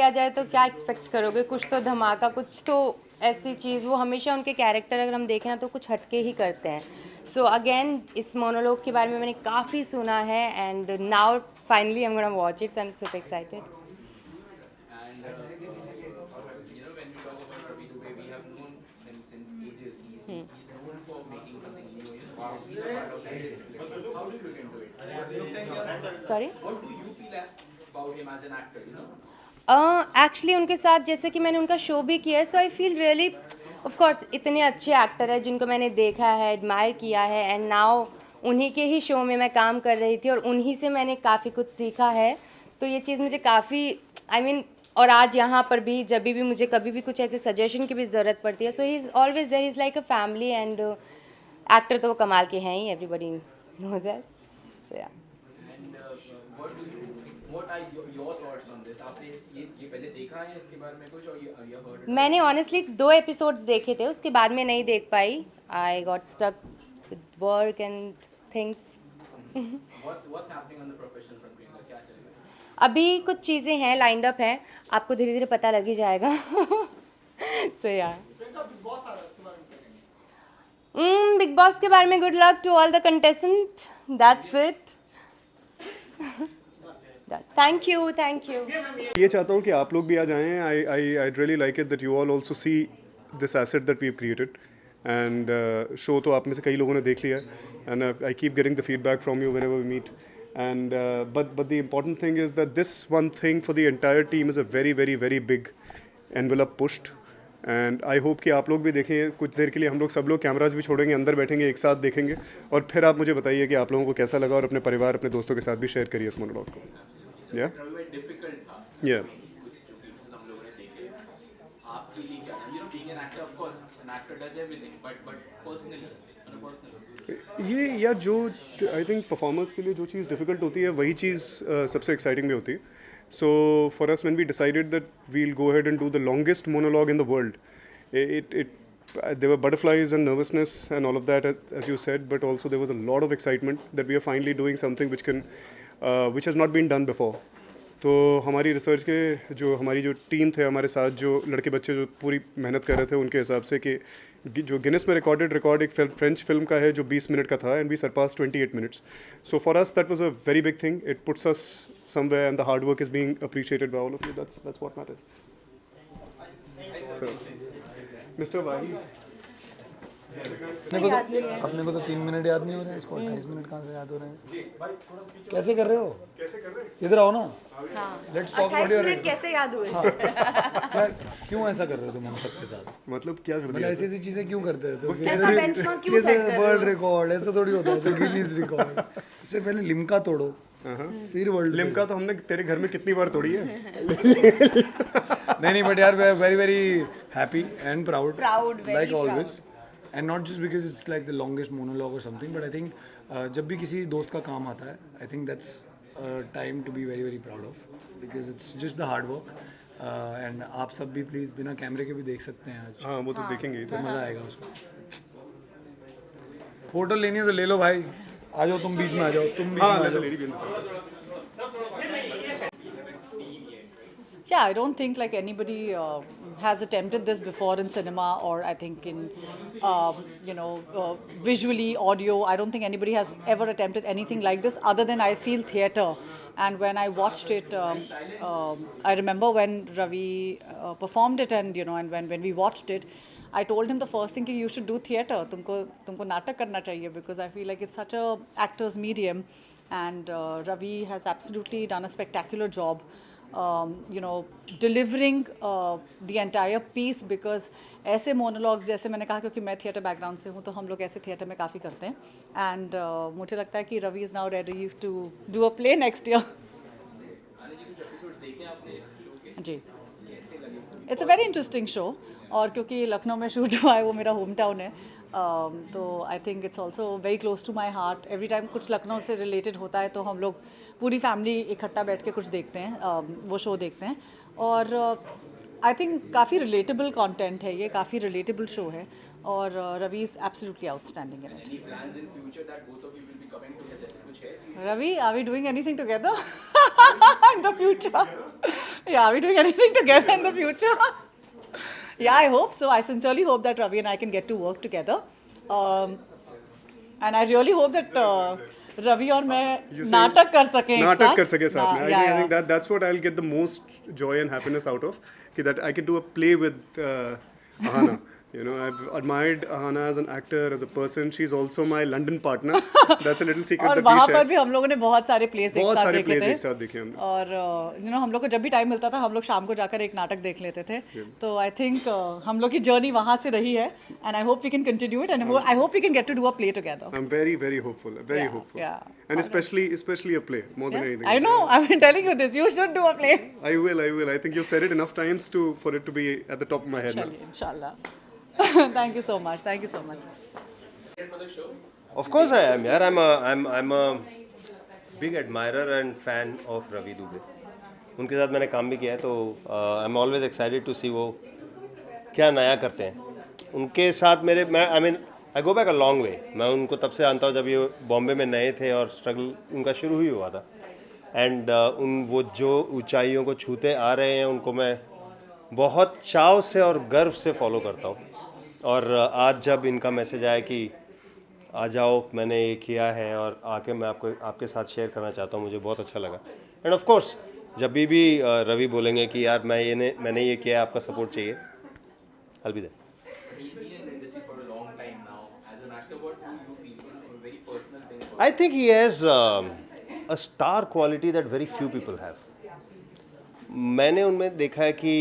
लिया जाए तो क्या एक्सपेक्ट करोगे, कुछ तो धमाका, कुछ तो ऐसी चीज़। वो हमेशा उनके कैरेक्टर अगर हम देखें ना तो कुछ हटके ही करते हैं। सो अगेन इस मोनोलॉग के बारे में मैंने काफ़ी सुना है and now finally I am gonna watch it, I am super excited. And when we talk about Ravi Dubey, we have known him since ages. He's known for making something new. Wow, he's a part of that industry. How do you look into it? Sorry, What do you feel about him as an actor? Actually उनके साथ जैसे कि मैंने उनका show भी किया है, so I feel really, of course इतने अच्छे एक्टर हैं जिनको मैंने देखा है, एडमायर किया है, एंड नाउ उन्हीं के ही शो में मैं काम कर रही थी और उन्हीं से मैंने काफ़ी कुछ सीखा है। तो ये चीज़ मुझे काफ़ी आई मीन और आज यहाँ पर भी जब भी मुझे कभी भी कुछ ऐसे सजेशन की भी ज़रूरत पड़ती है, so he is always there, is like a family. And actor तो वो कमाल के हैं ही, everybody knows that, so yeah. And what are your thoughts on this? आपने ये पहले देखा है इसके बारे में कुछ और ये heard? मैंने ऑनेस्टली 2 एपिसोड्स देखे थे, उसके बाद में नहीं देख पाई। I got stuck with work and things. What's happening on the professional front? Priyanka, क्या चल रहा है? अभी कुछ चीज़ें हैं, लाइंड अप हैं, आपको धीरे धीरे पता लग ही जाएगा। सो या बिग बॉस के बारे में good luck to all the contestant, that's it. Thank you, thank you. ये चाहता हूँ कि आप लोग भी आ जाएं। I really like it that you all also see this asset that we have created and show तो आप में से कई लोगों ने देख लिया है and I keep getting the feedback from you whenever we meet and but the important thing is that this one thing for the entire team is a very very very big envelope pushed and I hope कि आप लोग भी देखें। कुछ देर के लिए हम लोग सब लोग कैमराज भी छोड़ेंगे, अंदर बैठेंगे, एक साथ देखेंगे और फिर आप मुझे बताइए कि आप लोगों को कैसा लगा और अपने परिवार, अपने दोस्तों के साथ भी शेयर करिए इस मोनोलॉग को। या Difficult था। या जो glimpses हम लोगों ने देखे, आपके लिए क्या था? Being an actor, of course, an actor does everything, but personally, on a personal level. ये या जो आई थिंक परफॉर्मर्स के लिए जो चीज़ डिफ़िकल्ट होती है वही चीज़ सबसे एक्साइटिंग भी होती है। So for us when we decided that we'll go ahead and do the longest monologue in the world, it there were butterflies and nervousness and all of that, as you said, but also there was a lot of excitement that we are finally doing something which has not been done before. तो हमारी research के जो हमारी जो team थे हमारे साथ, जो लड़के बच्चे जो पूरी मेहनत कर रहे थे, उनके हिसाब से कि जो गिनेस में रिकॉर्डेड रिकॉर्ड एक फ्रेंच फिल्म का है जो 20 मिनट का था and we surpass 28 minutes. So for us that was a very big thing. It puts us somewhere and the hard work is being appreciated by all of you. That's what matters. Mister Wahi, अपने को तो 3 minute याद नहीं हो रहे हैं, इसको 28 minute कहाँ से याद हो रहे हैं? कैसे कर रहे हो? इधर आओ ना। Let's talk about your. कैसे याद हुए? क्यों ऐसा कर रहे हो तुम हम सबके साथ? मतलब क्या कर मतलब दिया? ऐसी ऐसी चीजें क्यों करते हो? ऐसा benchmark क्यों set कर रहे हो? वर्ल्ड रिकॉर्ड ऐसा थोड़ी होता है, गिनीज रिकॉर्ड। इससे पहले लिम्का तोड़ो, फिर वर्ल्ड। लिम्का तो हमने तेरे घर में कितनी बार तोड़ी है। नहीं बट यार we are very very happy and proud, very like always, and not just because it's like the longest monologue और समथिंग, बट आई थिंक जब भी किसी दोस्त का काम आता है, I think that's time to be very very proud of, because it's just the hard work. And आप सब भी प्लीज़ बिना कैमरे के भी देख सकते हैं आज, हाँ वो तो देखेंगे ही। तो मज़ा आएगा उसको। फोटो लेनी है तो ले लो भाई, आ जाओ तुम बीच में, आ जाओ तुम बीच में आ जाओ। Yeah, I don't think like anybody has attempted this before in cinema, or I think in visually, audio. I don't think anybody has ever attempted anything like this other than, I feel, theatre. And when I watched it, I remember when Ravi performed it, and and when we watched it, I told him the first thing, you should do theatre. तुमको नाटक करना चाहिए, because I feel like it's such a actor's medium, and Ravi has absolutely done a spectacular job. Delivering the entire piece, because ऐसे monologues, जैसे मैंने कहा, क्योंकि मैं थिएटर बैकग्राउंड से हूँ, तो हम लोग ऐसे थिएटर में काफ़ी करते हैं, एंड मुझे लगता है कि Ravi is now ready to do a play next year. जी, it's a very interesting show, और क्योंकि लखनऊ में शूट हुआ है, वो मेरा होम टाउन है, तो I think it's also very close to my heart. Every time कुछ लखनऊ से रिलेटेड होता है तो हम लोग पूरी फैमिली इकट्ठा बैठ के कुछ देखते हैं, वो शो देखते हैं, और आई थिंक काफ़ी रिलेटेबल कंटेंट है ये, काफ़ी रिलेटेबल शो है, और Ravi is absolutely outstanding in it. Any plans in future that both of you will be comment together जैसे कुछ है? Ravi, are we doing anything together in the future? Yeah, are we doing anything together in the future? Yeah, I hope so. I sincerely hope that Ravi and I can get to work together. And I really hope that Ravi और मैं You say- नाटक कर सकें एक नाटक साथ. कर सके साथ में. Yeah, I yeah. think that's what I'll get the most joy and happiness out of. That I can do a play with Ahana. You know, I've admired Ahana as an actor, as a person. She's also my London partner. That's a little secret और that we वहाँ share. पर भी हम लोगों ने बहुत सारे place एक बहुत साथ सारे देखे plays थे. एक साथ देखे हमने. और हम लोग को जब भी टाइम मिलता था हम लोग शाम को जाकर एक नाटक देख लेते थे. तो आई थिंक हम लोग की जर्नी वहाँ से रही है. And I hope we can continue it and I hope we can get to do a play together. I'm very, very hopeful. Very Yeah, hopeful. yeah. And especially a play, more than anything. I know. I've been telling you this. You should do a play. I will. I think you've said it enough times for it to be at the top of my head now. चलिए, इंशाल्लाह. Thank you so much. Thank you so much. For the show? Of course I am, yaar. I'm a big admirer and fan of Ravi Dubey. उनके साथ मैंने काम भी किया है तो I'm always excited to see वो क्या नया करते हैं. उनके साथ I go back a long way. मैं उनको तब से जानता हूँ जब ये बॉम्बे में नए थे और स्ट्रगल उनका शुरू ही हुआ था. एंड वो जो ऊंचाइयों को छूते आ रहे हैं उनको मैं बहुत चाव से और गर्व से फॉलो करता हूँ. और आज जब इनका मैसेज आया कि आ जाओ मैंने ये किया है और आके मैं आपके साथ शेयर करना चाहता हूँ, मुझे बहुत अच्छा लगा. एंड ऑफ कोर्स जब भी रवि बोलेंगे कि यार मैंने ये किया है, आपका सपोर्ट चाहिए, I'll be there. He's been in the industry for a long time now. As an actor, what do you feel? A very personal thing. I think he has a star quality that very few people have. मैंने उनमें देखा है कि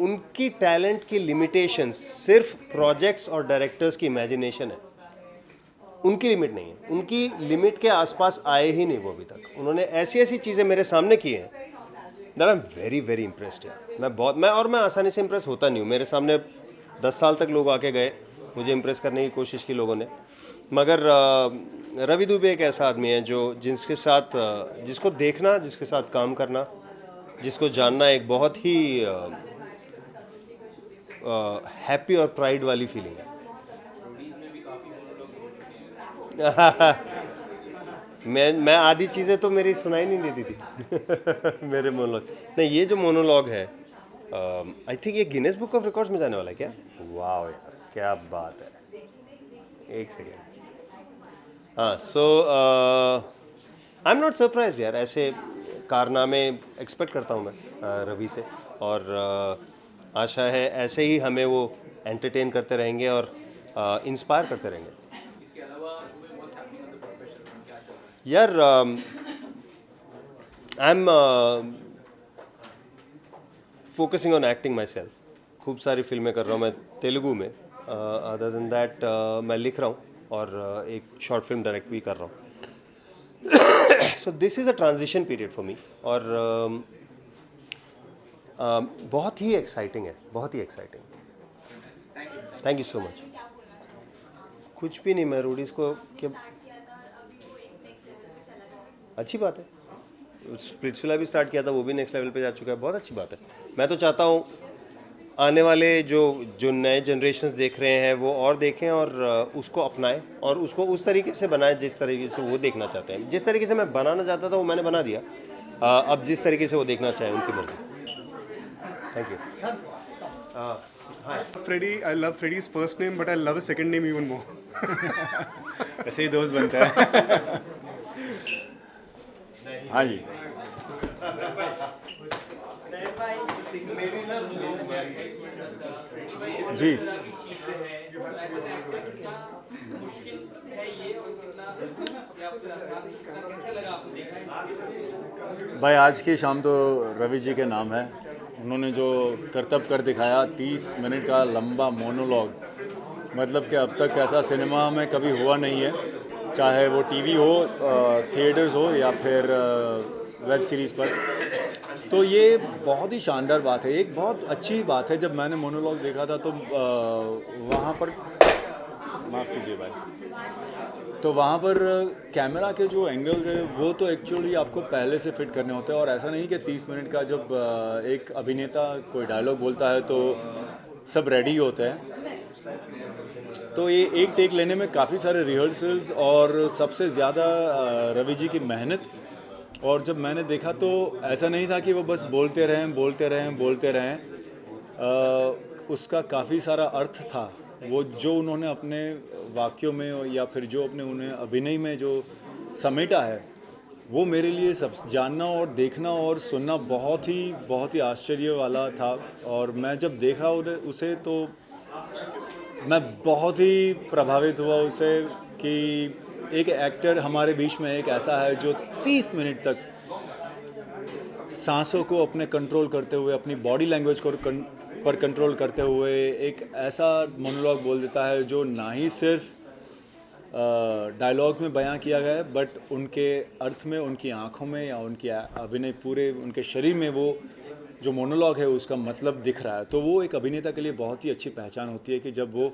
उनकी talent की limitations सिर्फ projects और directors की इमेजिनेशन है. उनकी लिमिट नहीं है. उनकी लिमिट के आसपास आए ही नहीं वो अभी तक. उन्होंने ऐसी चीज़ें मेरे सामने की हैं that I am very very impressed. मैं आसानी से इम्प्रेस होता नहीं हूँ. मेरे सामने 10 साल तक लोग आके गए, मुझे इम्प्रेस करने की कोशिश की लोगों ने. मगर रवि दुबे एक ऐसा आदमी है जिसको देखना, जिसके साथ काम करना, जिसको जानना एक बहुत ही हैप्पी और प्राइड वाली फीलिंग है. मैं आधी चीज़ें तो मेरी सुनाई नहीं देती थी मेरे मोनोलॉग. नहीं, ये जो मोनोलॉग है आई थिंक ये गिनेस बुक ऑफ रिकॉर्ड्स में जाने वाला है क्या? वाह यार, क्या बात है. एक सेकेंड. हाँ, सो आई एम नॉट सरप्राइज यार. ऐसे कारनामे एक्सपेक्ट करता हूँ मैं रवि से. और आशा है ऐसे ही हमें वो एंटरटेन करते रहेंगे और इंस्पायर करते रहेंगे. इसके अलावा what's happening on the professional front? क्या चल रहा है? यार I am focusing on acting my self. खूब सारी फिल्में कर रहा हूँ मैं तेलुगु में. अदर देन दैट मैं लिख रहा हूँ और एक शॉर्ट फिल्म डायरेक्ट भी कर रहा हूँ. So this is a transition period for me. और बहुत ही एक्साइटिंग है, बहुत ही exciting. Thank you so much. कुछ भी नहीं, मैं रूडीज़ को क्या अच्छी बात है. स्प्लिट्सविला भी स्टार्ट किया था, वो भी नेक्स्ट लेवल पे जा चुका है. बहुत अच्छी बात है. मैं तो चाहता हूँ आने वाले जो नए जनरेशन्स देख रहे हैं वो और देखें और उसको अपनाएं और उसको उस तरीके से बनाएं जिस तरीके से वो देखना चाहते हैं. जिस तरीके से मैं बनाना चाहता था वो मैंने बना दिया. अब जिस तरीके से वो देखना चाहें उनकी मर्जी. Thank you. Hi. Freddie, I love Freddie's first name, but I love his second name even more. ऐसे ही दोस्त बनता है. हाँ जी. जी. भाई आज की शाम तो रवि जी के नाम है. उन्होंने जो करतब कर दिखाया, 30 मिनट का लंबा मोनोलॉग, मतलब कि अब तक ऐसा सिनेमा में कभी हुआ नहीं है, चाहे वो टीवी हो, थिएटर्स हो या फिर वेब सीरीज़ पर. तो ये बहुत ही शानदार बात है. एक बहुत अच्छी बात है, जब मैंने मोनोलॉग देखा था तो वहाँ पर, माफ़ कीजिए भाई, तो वहाँ पर कैमरा के जो एंगल्स है वो तो एक्चुअली आपको पहले से फिट करने होते हैं. और ऐसा नहीं कि 30 मिनट का जब एक अभिनेता कोई डायलॉग बोलता है तो सब रेडी होते हैं. तो ये एक टेक लेने में काफ़ी सारे रिहर्सल्स और सबसे ज़्यादा रवि जी की मेहनत। और जब मैंने देखा तो ऐसा नहीं था कि वो बस बोलते रहें, उसका काफ़ी सारा अर्थ था। वो जो उन्होंने अपने वाक्यों में या फिर जो अपने उन्हें अभिनय में जो समेटा है, वो मेरे लिए सब जानना और देखना और सुनना बहुत ही आश्चर्य वाला था। और मैं जब देखा उसे तो मैं बहुत ही प्रभावित हुआ उससे कि एक एक्टर हमारे बीच में एक ऐसा है जो 30 मिनट तक सांसों को अपने कंट्रोल करते हुए, अपनी बॉडी लैंग्वेज को पर कंट्रोल करते हुए एक ऐसा मोनोलॉग बोल देता है जो ना ही सिर्फ डायलॉग्स में बयां किया गया है, बट उनके अर्थ में, उनकी आंखों में या उनकी अभिनय पूरे उनके शरीर में वो जो मोनोलॉग है उसका मतलब दिख रहा है। तो वो एक अभिनेता के लिए बहुत ही अच्छी पहचान होती है कि जब वो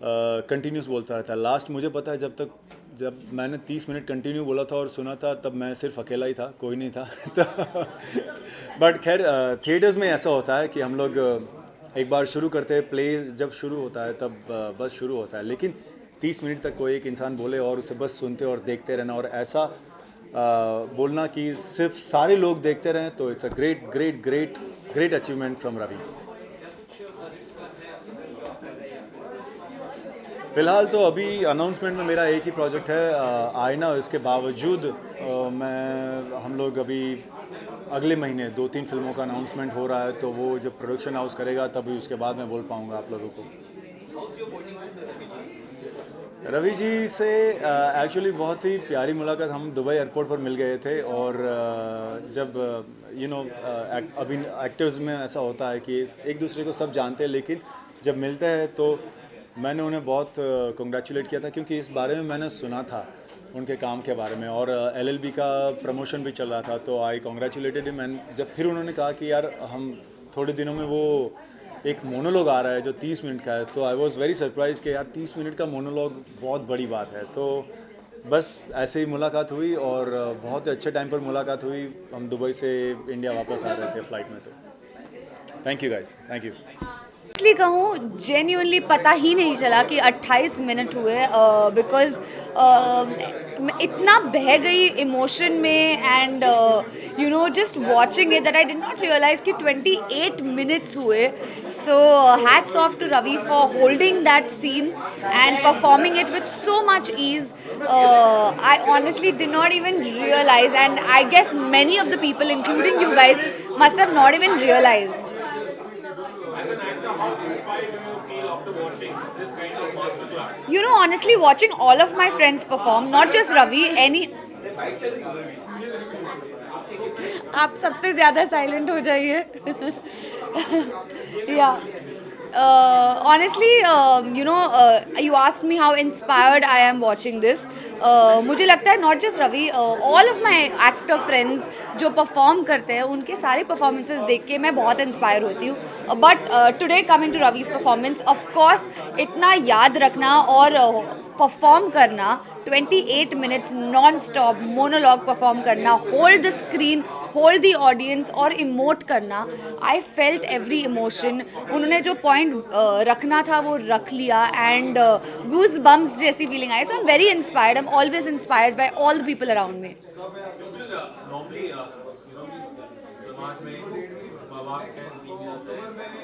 कंटिन्यूस बोलता रहता है। लास्ट मुझे पता है जब मैंने 30 मिनट कंटिन्यू बोला था और सुना था, तब मैं सिर्फ अकेला ही था, कोई नहीं था। तो बट खैर थिएटर्स में ऐसा होता है कि हम लोग एक बार शुरू करते हैं, प्ले जब शुरू होता है तब बस शुरू होता है, लेकिन 30 मिनट तक कोई एक इंसान बोले और उसे बस सुनते और देखते रहना और ऐसा बोलना कि सिर्फ सारे लोग देखते रहें, तो it's a great achievement from Ravi. फ़िलहाल तो अभी अनाउंसमेंट में मेरा एक ही प्रोजेक्ट है आईना। इसके बावजूद हम लोग अभी अगले महीने 2-3 फिल्मों का अनाउंसमेंट हो रहा है, तो वो जब प्रोडक्शन हाउस करेगा तभी उसके बाद मैं बोल पाऊँगा आप लोगों को। रवि जी से एक्चुअली बहुत ही प्यारी मुलाकात, हम दुबई एयरपोर्ट पर मिल गए थे। और जब अभी एक्टर्स में ऐसा होता है कि एक दूसरे को सब जानते हैं, लेकिन जब मिलते हैं तो मैंने उन्हें बहुत कंग्रेचुलेट किया था, क्योंकि इस बारे में मैंने सुना था उनके काम के बारे में, और LLB का प्रमोशन भी चल रहा था, तो आई कॉन्ग्रेचुलेटेड हिम। एंड जब फिर उन्होंने कहा कि यार हम थोड़े दिनों में वो एक मोनोलॉग आ रहा है जो 30 मिनट का है, तो आई वॉज वेरी सरप्राइज कि यार 30 मिनट का मोनोलॉग बहुत बड़ी बात है। तो बस ऐसे ही मुलाकात हुई और बहुत अच्छे टाइम पर मुलाकात हुई। हम दुबई से इंडिया वापस आ रहे थे फ्लाइट में। तो thank you guys, thank you. इसलिए कहूँ जेन्युइनली पता ही नहीं चला कि 28 मिनट हुए, बिकॉज इतना बह गई इमोशन में and just watching it that I did not realise कि 28 मिनट्स हुए। So hats off to Ravi for holding that scene and performing it with so much ease. I honestly did not even realize, and I guess many of the people, including you guys, must have not even realized. Honestly, watching all of my friends perform, not just Ravi, आप सबसे ज़्यादा silent हो जाइए। Honestly, you asked me how inspired I am watching this. मुझे लगता है not just Ravi, all of my actor friends जो perform करते हैं उनके सारे परफॉर्मेंसेस देख के मैं बहुत इंस्पायर होती हूँ। But today coming to Ravi's performance, of course इतना याद रखना और परफॉर्म करना, 28 मिनट्स नॉन स्टॉप मोनोलॉग परफॉर्म करना, hold the screen, hold the audience और इमोट करना, आई फेल्ट एवरी इमोशन। उन्होंने जो पॉइंट रखना था वो रख लिया एंड गूज बम्स जैसी feeling I. So I am very inspired, I am always inspired by all the people around me. Normally, समाज में बाप हैं, सीनियर्स हैं,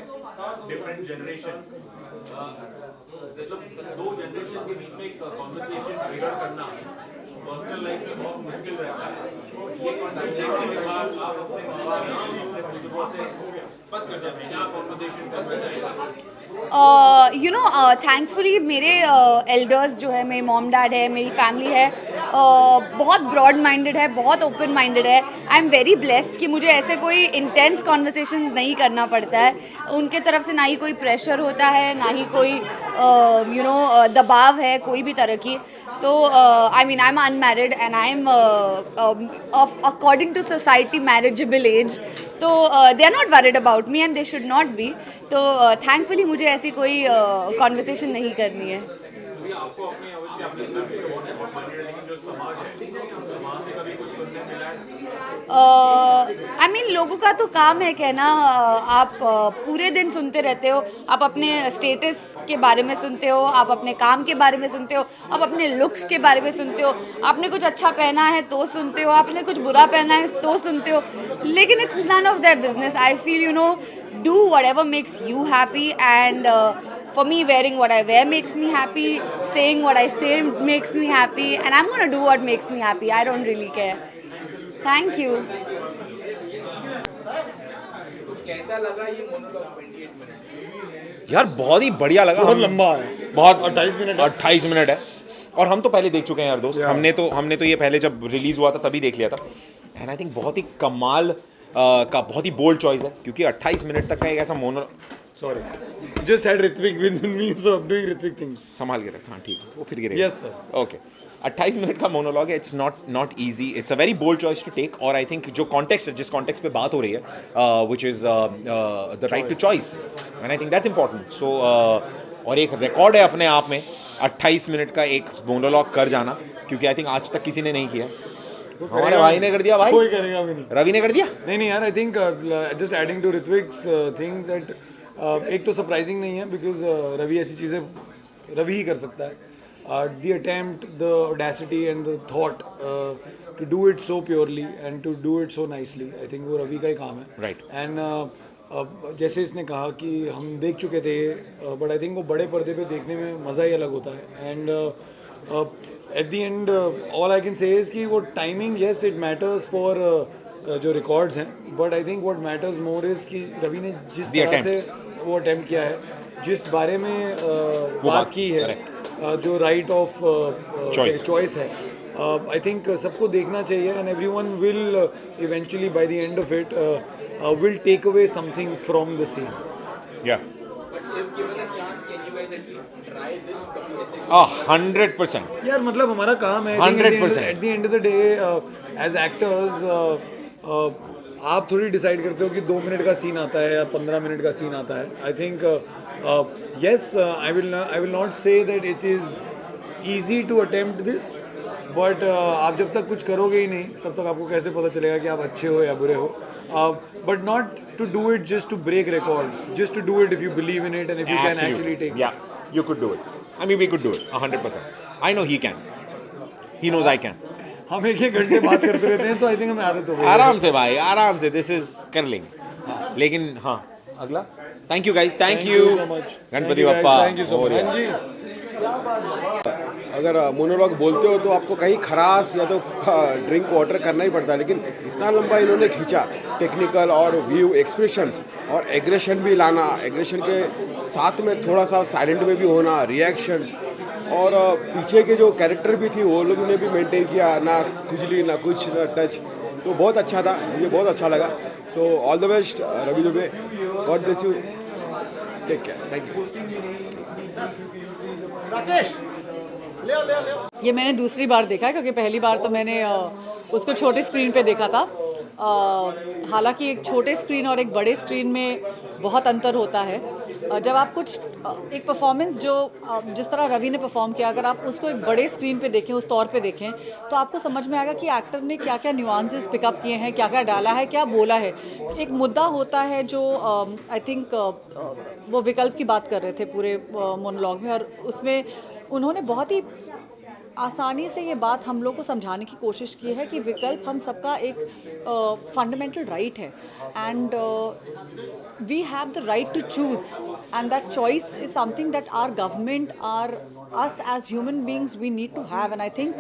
डिफरेंट जनरेशन, मतलब 2 जनरेशन के बीच में एक कॉन्वर्सेशन ट्रिगर करना पर्सनल लाइफ में बहुत मुश्किल रहता है। ये कॉन्वर्सेशन के बाद आप अपने माँ-बाप, अपने बुजुर्गों से बस कर जाते हैं, क्या कॉन्वर्सेशन करना चाहिए? थैंकफुली मेरे एल्डर्स जो है, मेरे मॉम डैड है, मेरी फैमिली है, बहुत ब्रॉड माइंडेड है, बहुत ओपन माइंडेड है। आई एम वेरी ब्लेस्ड कि मुझे ऐसे कोई इंटेंस कॉन्वर्सेशंस नहीं करना पड़ता है। उनके तरफ से ना ही कोई प्रेशर होता है, ना ही कोई दबाव है कोई भी तरह की। तो I am unmarried and I am according to society marriageable age, तो they are not worried about me and they should not be. तो थैंकफुली मुझे ऐसी कोई कॉन्वर्सेशन नहीं करनी है। आपको अपने जो समाज है वहाँ से कभी कुछ सुनने मिला है? लोगों का तो काम है कहना, आप पूरे दिन सुनते रहते हो, आप अपने स्टेटस के बारे में सुनते हो, आप अपने काम के बारे में सुनते हो, आप अपने लुक्स के बारे में सुनते हो, आपने कुछ अच्छा पहना है तो सुनते हो, आपने कुछ बुरा पहना है तो सुनते हो, लेकिन it's none of their business. I feel you know do whatever makes you happy, and for me, wearing what I wear makes me happy, saying what I say makes me happy, and I'm gonna do what makes me happy. I don't really care. Thank you. तो कैसा लगा ये monologue 28 minute? यार बहुत ही बढ़िया लगा. बहुत लंबा है, बहुत 28 मिनट 28 मिनट है. और हम तो पहले देख चुके हैं यार दोस्त. हमने तो ये पहले जब रिलीज हुआ था तभी देख लिया था. एंड आई थिंक बहुत ही कमाल का बहुत ही बोल्ड चॉइस है, क्योंकि 28 मिनट तक का एक ऐसा Sorry, just had Ritvik with me, so I'm doing Ritvik things. संभाल के रख. हाँ ठीक है, वो फिर गिरेगा. Yes sir. ओके 28 मिनट का मोनोलॉग है. It's not easy. It's a very bold choice to take. और आई थिंक जो कॉन्टेक्स्ट है, जिस कॉन्टेक्स्ट पे बात हो रही है, which is the right to choice, and I think that's important. So और एक रिकॉर्ड है अपने आप में 28 मिनट का एक मोनोलॉग कर जाना, क्योंकि आई थिंक आज तक किसी ने नहीं किया. हमारे भाई ने कर दिया. भाई कोई करेगा भी नहीं. रवि ने कर दिया. नहीं यार, I think just adding to Hrithik's thing that एक तो सरप्राइजिंग नहीं है, बिकॉज रवि ऐसी चीज़ें रवि ही कर सकता है. The attempt, the audacity and the thought to do it so purely and to do it so nicely, I think वो रवि का ही काम है. राइट. एंड जैसे इसने कहा कि हम देख चुके थे, बट आई थिंक वो बड़े पर्दे पे देखने में मज़ा ही अलग होता है. And eight the and all I can say is कि वो timing, yes it matters for जो रिकॉर्ड्स हैं, but I think what matters more is कि रवि ने जिस तरह से वो अटेम्प्ट किया है, जिस बारे में बात की है, जो राइट ऑफ चॉइस है, आई थिंक सबको देखना चाहिए. And everyone will eventually by the end of it will take away something from the scene. या If given a chance, can you guys at least try this? कभी ऐसे 100%. यार मतलब हमारा काम है. 100%. At the end of the day as actors आप थोड़ी डिसाइड करते हो कि 2 मिनट का सीन आता है या 15 मिनट का सीन आता है. I think yes, I will not say that it is easy to attempt this, but आप जब तक कुछ करोगे ही नहीं तब तक आपको कैसे पता चलेगा कि आप अच्छे हो या बुरे हो. But not to do it just to break records, just to do it if you believe in it and if you can actually take it. Yeah, you could do it. I mean, we could do it 100%. I know he can. He knows I can. हम एक घंटे बात करते रहते हैं तो I think हमें आदत हो गई. आराम से भाई, आराम से. दिस इज कर लेंगे. लेकिन हाँ, अगला. Thank you guys. Thank you. Ganpati Bappa. Thank you so much. अगर मोनोलॉग बोलते हो तो आपको कहीं खरास या तो ड्रिंक वाटर करना ही पड़ता है, लेकिन इतना लंबा इन्होंने खींचा. टेक्निकल और व्यू, एक्सप्रेशंस और एग्रेशन भी लाना, एग्रेशन के साथ में थोड़ा सा साइलेंट में भी होना, रिएक्शन, और पीछे के जो कैरेक्टर भी थी वो लोगों ने भी मेंटेन किया, ना खुजली ना कुछ ना टच. तो बहुत अच्छा था, मुझे बहुत अच्छा लगा. So all the best Ravi Dubey. God bless you. Take care. Thank you. ये मैंने दूसरी बार देखा है, क्योंकि पहली बार तो मैंने उसको छोटे स्क्रीन पे देखा था. हालांकि एक छोटे स्क्रीन और एक बड़े स्क्रीन में बहुत अंतर होता है. जब आप कुछ एक परफॉर्मेंस जो जिस तरह रवि ने परफॉर्म किया, अगर आप उसको एक बड़े स्क्रीन पे देखें, उस तौर पे देखें, तो आपको समझ में आएगा कि एक्टर ने क्या क्या न्यूआंसेस पिकअप किए हैं, क्या क्या डाला है, क्या बोला है. एक मुद्दा होता है जो आई थिंक वो विकल्प की बात कर रहे थे पूरे मोनोलॉग में, और उसमें उन्होंने बहुत ही आसानी से ये बात हम लोग को समझाने की कोशिश की है कि विकल्प हम सबका एक फंडामेंटल राइट है, and we have the right to choose, and that choice is something that our government, are us as human beings we need to have. And I think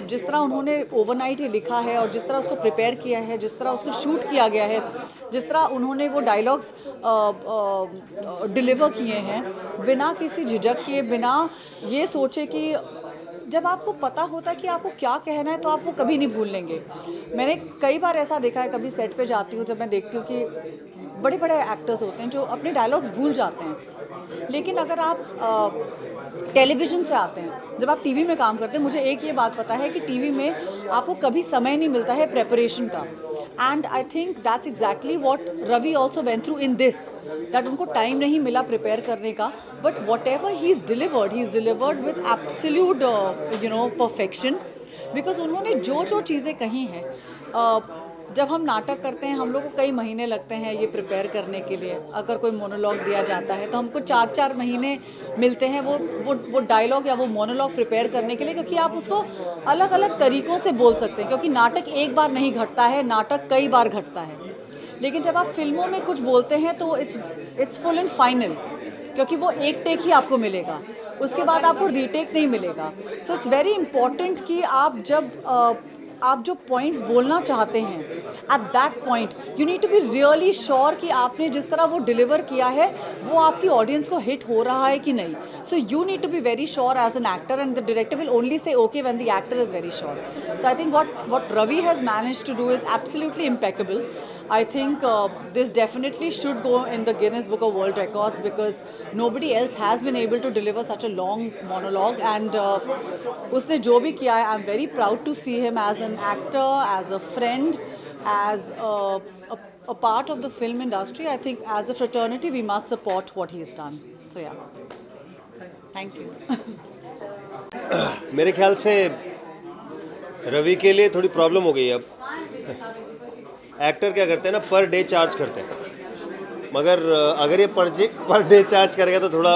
जिस तरह उन्होंने ओवरनाइट ये लिखा है और जिस तरह उसको प्रिपेयर किया है, जिस तरह उसको शूट किया गया है, जिस तरह उन्होंने वो डायलॉग्स डिलीवर किए हैं बिना किसी झिझक के, बिना ये सोचे कि जब आपको पता होता है कि आपको क्या कहना है तो आप वो कभी नहीं भूल लेंगे. मैंने कई बार ऐसा देखा है, कभी सेट पे जाती हूँ जब मैं देखती हूँ कि बड़े बड़े एक्टर्स होते हैं जो अपने डायलॉग्स भूल जाते हैं, लेकिन अगर आप टेलीविज़न से आते हैं, जब आप टीवी में काम करते हैं, मुझे एक ये बात पता है कि टीवी में आपको कभी समय नहीं मिलता है प्रेपरेशन का. And I think that's exactly what Ravi also went through in this, that उनको टाइम नहीं मिला प्रिपेयर करने का, but whatever he is delivered with absolute perfection, because उन्होंने जो जो चीज़ें कही हैं जब हम नाटक करते हैं हम लोग को कई महीने लगते हैं ये प्रिपेयर करने के लिए। अगर कोई मोनोलॉग दिया जाता है तो हमको 4-4 महीने मिलते हैं वो डायलॉग या वो मोनोलॉग प्रिपेयर करने के लिए, क्योंकि आप उसको अलग अलग तरीक़ों से बोल सकते हैं, क्योंकि नाटक एक बार नहीं घटता है, नाटक कई बार घटता है। लेकिन जब आप फिल्मों में कुछ बोलते हैं तो इट्स फुल एंड फाइनल, क्योंकि वो एक टेक ही आपको मिलेगा, उसके बाद आपको रीटेक नहीं मिलेगा। सो इट्स वेरी इंपॉर्टेंट कि आप जो पॉइंट्स बोलना चाहते हैं at that point you need to be really sure कि आपने जिस तरह वो डिलीवर किया है वो आपकी ऑडियंस को हिट हो रहा है कि नहीं। So you need to be very sure as an actor, and the director will only say okay when the actor is very sure. So I think what Ravi has managed to do is absolutely impeccable. I think this definitely should go in the Guinness Book of World Records, because nobody else has been able to deliver such a long monologue, and उसने जो भी किया है, I'm very proud to see him as an actor, as a friend, as a part of the film industry. I think as a fraternity we must support what he's done. So yeah, thank you. मेरे ख्याल से रवि के लिए थोड़ी problem हो गई है अब। एक्टर क्या करते हैं ना, पर डे चार्ज करते हैं, मगर अगर ये पर डे चार्ज करेगा तो थोड़ा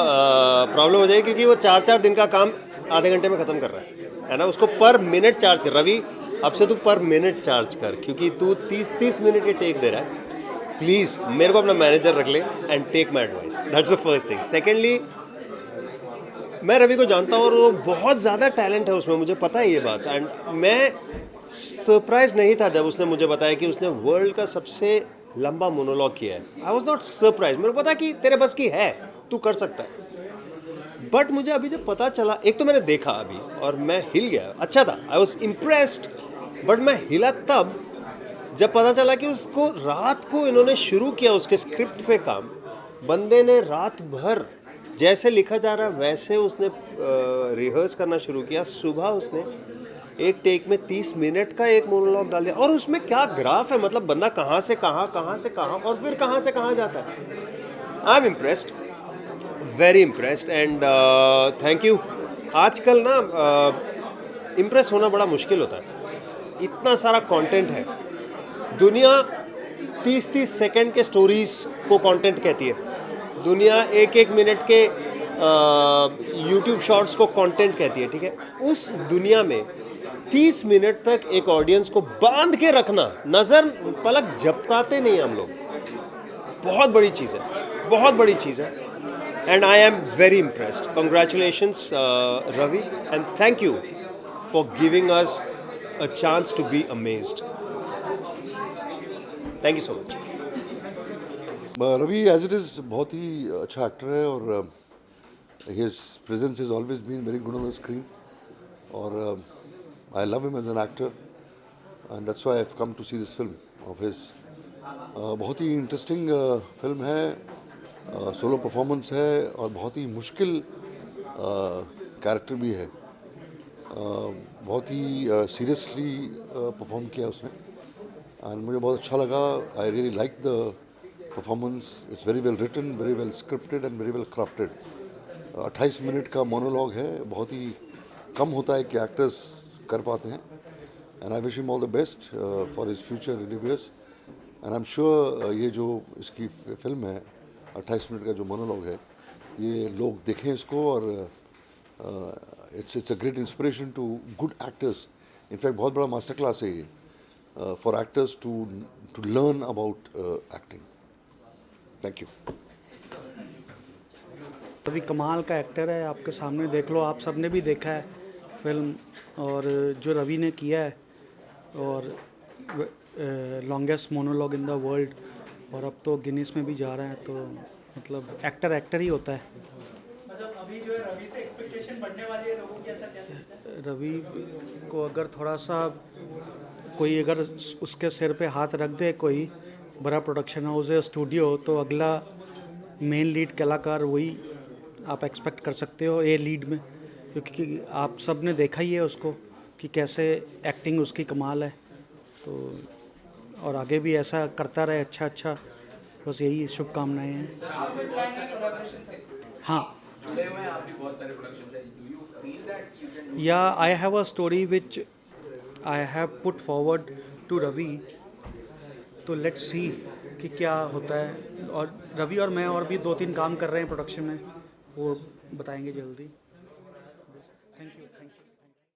प्रॉब्लम हो जाएगी, क्योंकि वो 4-4 दिन का काम आधे घंटे में ख़त्म कर रहा है ना। उसको पर मिनट चार्ज कर। रवि, अब से तू पर मिनट चार्ज कर, क्योंकि तू 30 मिनट के टेक दे रहा है। प्लीज़ मेरे को अपना मैनेजर रख ले and take my advice, that's the first thing. Secondly, मैं रवि को जानता हूँ और वो बहुत ज़्यादा टैलेंट है उसमें, मुझे पता है ये बात। एंड मैं सरप्राइज नहीं था जब उसने मुझे बताया कि उसने वर्ल्ड का सबसे लंबा मोनोलॉग किया है। आई वॉज नॉट सरप्राइज, मेरे को पता कि तेरे बस की है, तू कर सकता है। बट मुझे अभी जब पता चला, एक तो मैंने देखा अभी और मैं हिल गया, अच्छा था, आई वॉज इम्प्रेस्ड, बट मैं हिला तब जब पता चला कि उसको रात को इन्होंने शुरू किया उसके स्क्रिप्ट पे काम। बंदे ने रात भर जैसे लिखा जा रहा है वैसे उसने रिहर्स करना शुरू किया। सुबह उसने एक टेक में 30 मिनट का एक मोनोलॉग डाल दिया, और उसमें क्या ग्राफ है, मतलब बंदा कहाँ से कहाँ और फिर कहाँ से कहाँ जाता है। I am impressed, very impressed, and thank you. आजकल ना इम्प्रेस होना बड़ा मुश्किल होता है, इतना सारा कंटेंट है। दुनिया 30-30 सेकंड के स्टोरीज को कंटेंट कहती है, दुनिया 1-1 मिनट के यूट्यूब शॉर्ट्स को कंटेंट कहती है, ठीक है। उस दुनिया में 30 मिनट तक एक ऑडियंस को बांध के रखना, नज़र पलक झपकाते नहीं हम लोग, बहुत बड़ी चीज़ है, बहुत बड़ी चीज़ है। And I am very impressed. Congratulations Ravi, and thank you for giving us a chance to be amazed. Thank you so much. Ravi as it is बहुत ही अच्छा एक्टर है, और his presence is always been very good on the screen, और I love him as an actor, and that's why I have come to see this film of his. बहुत ही interesting film है, solo performance है, और बहुत ही मुश्किल character भी है। बहुत ही सीरियसली परफॉर्म किया उसने, एंड मुझे बहुत अच्छा लगा। I really like the performance, it's very well written, very well scripted and very well crafted. 28 minute का मोनोलॉग है, बहुत ही कम होता है कि एक्टर्स कर पाते हैं, and I wish him all the best for his future endeavours. And I am sure ये जो इसकी फिल्म है 28 मिनट का जो मोनोलॉग है, ये लोग देखें इसको, और it's a great inspiration to good actors. In fact बहुत बड़ा मास्टर क्लास है ये for actors to learn about acting. Thank you. Ravi कमाल का एक्टर है, आपके सामने देख लो, आप सबने भी देखा है फिल्म, और जो रवि ने किया है, और longest monologue in the world, और अब तो गिनीज में भी जा रहे हैं, तो मतलब एक्टर ही होता है। अभी जो है रवि से एक्सपेक्टेशन बढ़ने वाली है लोगों की, ऐसा कह सकते हैं? रवि को अगर थोड़ा सा कोई अगर उसके सिर पे हाथ रख दे, कोई बड़ा प्रोडक्शन हाउस है, स्टूडियो, तो अगला मेन लीड कलाकार वही आप एक्सपेक्ट कर सकते हो ए लीड में, क्योंकि आप सब ने देखा ही है उसको कि कैसे एक्टिंग उसकी कमाल है। तो और आगे भी ऐसा करता रहे, अच्छा, बस यही शुभकामनाएं हैं। हाँ, या I have a story which I have put forward to Ravi तो लेट्स सी कि क्या होता है। और रवि और मैं और भी 2-3 काम कर रहे हैं प्रोडक्शन में, वो बताएंगे जल्दी। Thank you.